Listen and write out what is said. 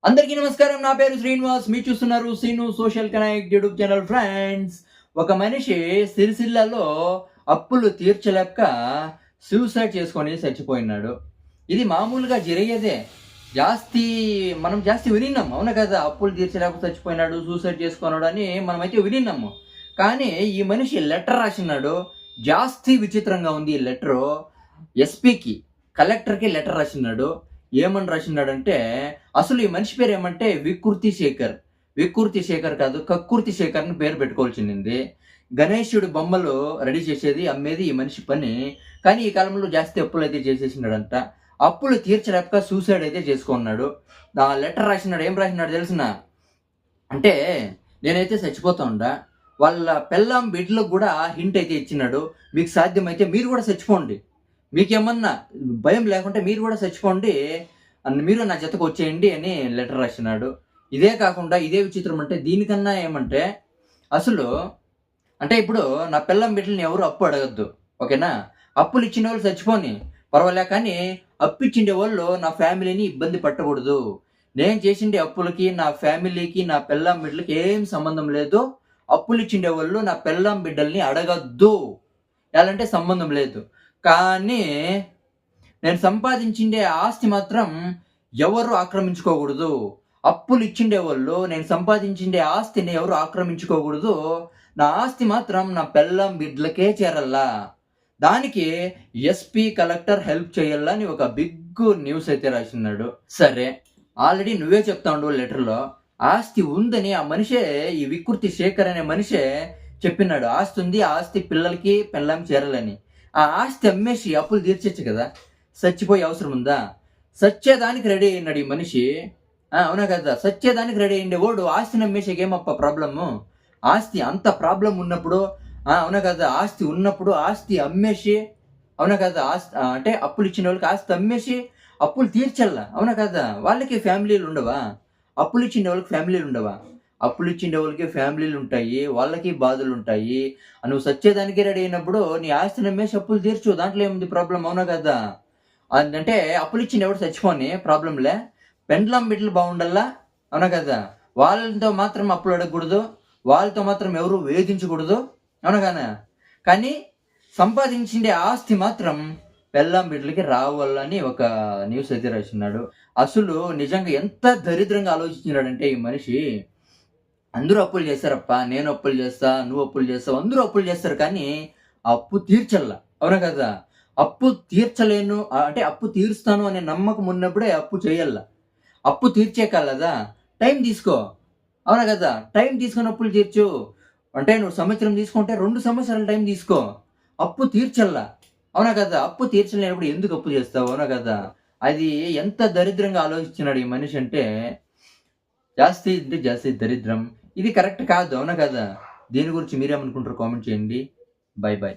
అందరికీ నమస్కారం. నా పేరు శ్రీనివాస్. మీరు చూస్తున్నారు Srinu social connect YouTube channel. Friends, ఒక మనిషి సిరిసిల్లలో అప్పులు తీర్చలేక సూసైడ్ చేసుకొని చచ్చిపోయినాడు. ఇది మామూలుగా జరిగేదే. జాస్తి మనం వినిన్నాం. అవునా కదా? అప్పులు తీర్చలేక చచ్చిపోయినాడు, సూసైడ్ చేసుకున్నాడు అని మనమైతే వినిన్నాము. కానీ ఈ మనిషి లెటర్ రాసినాడు. జాస్తి విచిత్రంగా ఉంది ఈ లెటరు. ఎస్పీకి, కలెక్టర్‌కి లెటర్ రాసినాడు. ఏమని రాసినాడంటే, అసలు ఈ మనిషి పేరు ఏమంటే వికృతి శేఖర్. వికృతి శేఖర్ కాదు, కక్కుర్తి శేఖర్ అని పేరు పెట్టుకోవాల్సింది. గణేశుడి బొమ్మలు రెడీ చేసేది, అమ్మేది ఈ మనిషి పని. కానీ ఈ కాలంలో జాస్తి అప్పులైతే చేసేసినాడంట. అప్పులు తీర్చలేక సూసైడ్ అయితే చేసుకున్నాడు. ఆ లెటర్ రాసినాడు. ఏం రాసినాడు తెలిసినా? అంటే నేనైతే చచ్చిపోతా ఉండా. వాళ్ళ పెళ్ళాం బిడ్డలకు కూడా హింట్ అయితే ఇచ్చినాడు. మీకు సాధ్యమైతే మీరు కూడా చచ్చిపోండి. మీకేమన్నా భయం లేకుంటే మీరు కూడా చచ్చిపోండి. మీరు నా జతకు వచ్చేయండి అని లెటర్ రాసినాడు. ఇదే కాకుండా ఇదే విచిత్రం అంటే దీనికన్నా ఏమంటే అసలు అంటే ఇప్పుడు నా పెళ్ళాం బిడ్డలని ఎవరు అప్పు అడగొద్దు. ఓకేనా? అప్పులు ఇచ్చిన వాళ్ళు చచ్చిపోని పర్వాలే, కానీ అప్పిచ్చిండే వాళ్ళు నా ఫ్యామిలీని ఇబ్బంది పట్టకూడదు. నేను చేసిండే అప్పులకి నా ఫ్యామిలీకి నా పెళ్ళాం బిడ్డలకి ఏం సంబంధం లేదు. అప్పులు ఇచ్చిండే వాళ్ళు నా పెళ్ళాం బిడ్డల్ని అడగద్దు. ఎలాంటే సంబంధం లేదు. కానీ నేను సంపాదించిండే ఆస్తి మాత్రం ఎవరు ఆక్రమించుకోకూడదు. అప్పులు ఇచ్చిండేవాళ్ళు నేను సంపాదించిండే ఆస్తిని ఎవరు ఆక్రమించుకోకూడదు. నా ఆస్తి మాత్రం నా పెళ్ళాం బిడ్డలకే చేరల్లా. దానికి ఎస్పీ, కలెక్టర్ హెల్ప్ చేయాలా అని ఒక బిగ్ న్యూస్ అయితే రాసినాడు. సరే, ఆల్రెడీ నువ్వే చెప్తా ఉండవు లెటర్‌లో. ఆస్తి ఉందని ఆ మనిషే, ఈ వికృతి శేఖర్ అనే మనిషే చెప్పినాడు. ఆస్తి ఉంది, ఆ ఆస్తి పిల్లలకి పెళ్ళాం చేరాలని. ఆ ఆస్తి అమ్మేసి అప్పులు తీర్చొచ్చు కదా! చచ్చిపోయే అవసరం ఉందా? సచ్చేదానికి రెడీ అయినాడు ఈ మనిషి. అవునా కదా? సచ్చేదానికి రెడీ అయ్యిండేవాడు ఆస్తిని అమ్మేసేకి ఏమప్ప ప్రాబ్లము? ఆస్తి అంత ప్రాబ్లమ్ ఉన్నప్పుడు, అవునా కదా? ఆస్తి ఉన్నప్పుడు ఆస్తి అమ్మేసి, అవునా కదా? అంటే అప్పులు ఇచ్చిన వాళ్ళకి ఆస్తి అమ్మేసి అప్పులు తీర్చల్లా. అవునా కదా? వాళ్ళకి ఫ్యామిలీలు ఉండవా? అప్పులు ఇచ్చిన వాళ్ళకి ఫ్యామిలీలు ఉండవా? అప్పులు ఇచ్చిండే వాళ్ళకి ఫ్యామిలీలు ఉంటాయి. వాళ్ళకి బాధలు ఉంటాయి. నువ్వు సచ్చేదానికి రెడీ అయినప్పుడు నీ ఆస్తిని అమ్మేసి అప్పులు తీర్చు. దాంట్లో ఏముంది ప్రాబ్లమ్? అవునా కదా? అంటే అప్పులు ఇచ్చింది ఎవడు చచ్చిపోని ప్రాబ్లంలే. పెండ్లాం బిడ్డలు బాగుండల్లా. అవునా కదా? వాళ్ళతో మాత్రం అప్పులు అడగకూడదు. వాళ్ళతో మాత్రం ఎవరు వేధించకూడదు. అవునా కానా? కానీ సంపాదించిండే ఆస్తి మాత్రం పెళ్ళాం బిడ్డలకి రావాలని ఒక న్యూస్ అయితే రాసినాడు. అసలు నిజంగా ఎంత దరిద్రంగా ఆలోచించినాడంటే ఈ మనిషి. అందరూ అప్పులు చేస్తారప్ప. నేను అప్పులు చేస్తా, నువ్వు అప్పులు చేస్తావు. అందరూ అప్పులు చేస్తారు, కానీ ఆ అప్పు తీర్చల్లా. అవునా కదా? అప్పు తీర్చలేను, అంటే అప్పు తీరుస్తాను అనే నమ్మకం ఉన్నప్పుడే అప్పు చేయల్లా. అప్పు తీర్చే కాలదా టైం తీసుకో. అవునా కదా? టైం తీసుకొని అప్పులు తీర్చు. అంటే నువ్వు సంవత్సరం తీసుకుంటే 2 సంవత్సరాల టైం తీసుకో. అప్పు తీర్చల్లా. అవునా కదా? అప్పు తీర్చలేనప్పుడు ఎందుకు అప్పు చేస్తావు? అవునా కదా? అది ఎంత దరిద్రంగా ఆలోచించినాడు ఈ మనిషి అంటే, జాస్తి అంటే జాస్తి దరిద్రం. ఇది కరెక్ట్ కాదు. అవునా కదా? దీని గురించి మీరేమనుకుంటారో కామెంట్ చేయండి. By by.